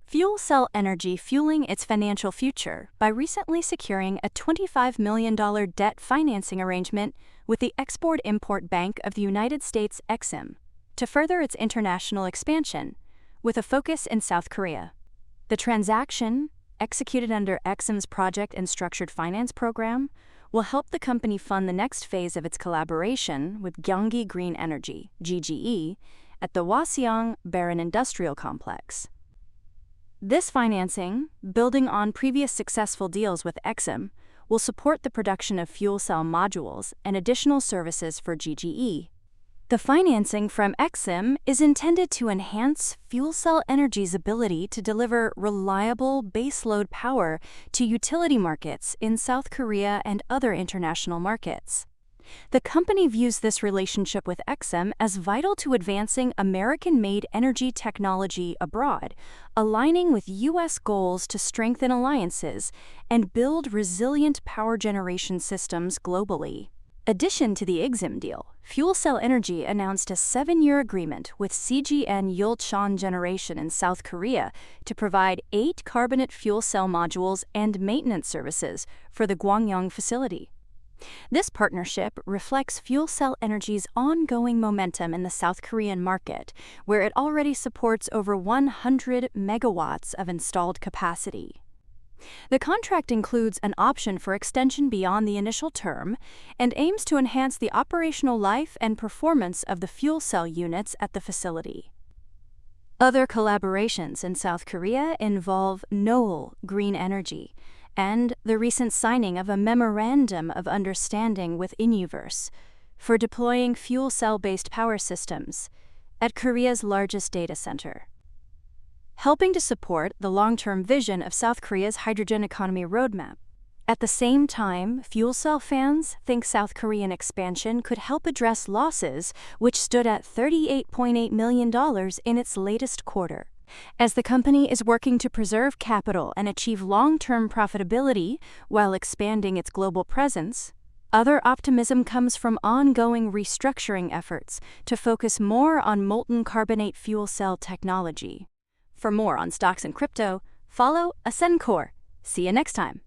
Fuel Cell Energy fueling its financial future by recently securing a $25 million debt financing arrangement with the Export-Import Bank of the United States EXIM to further its international expansion, with a focus in South Korea. The transaction, executed under EXIM's Project and Structured Finance Program, will help the company fund the next phase of its collaboration with Gyeonggi Green Energy, GGE, at the Hwaseong Baran Industrial Complex. This financing, building on previous successful deals with EXIM, will support the production of fuel cell modules and additional services for GGE. The financing from EXIM is intended to enhance Fuel Cell Energy's ability to deliver reliable baseload power to utility markets in South Korea and other international markets. The company views this relationship with EXIM as vital to advancing American-made energy technology abroad, aligning with U.S. goals to strengthen alliances and build resilient power generation systems globally. Addition to the EXIM deal, Fuel Cell Energy announced a 7-year agreement with CGN Yulchon Generation in South Korea to provide 8 carbonate fuel cell modules and maintenance services for the Gwangyang facility. This partnership reflects Fuel Cell Energy's ongoing momentum in the South Korean market, where it already supports over 100 megawatts of installed capacity. The contract includes an option for extension beyond the initial term and aims to enhance the operational life and performance of the fuel cell units at the facility. Other collaborations in South Korea involve Noel Green Energy and the recent signing of a Memorandum of Understanding with Inuverse for deploying fuel cell-based power systems at Korea's largest data center, helping to support the long-term vision of South Korea's hydrogen economy roadmap. At the same time, fuel cell fans think South Korean expansion could help address losses, which stood at $38.8 million in its latest quarter. As the company is working to preserve capital and achieve long-term profitability while expanding its global presence, other optimism comes from ongoing restructuring efforts to focus more on molten carbonate fuel cell technology. For more on stocks and crypto, follow Ascencore. See you next time.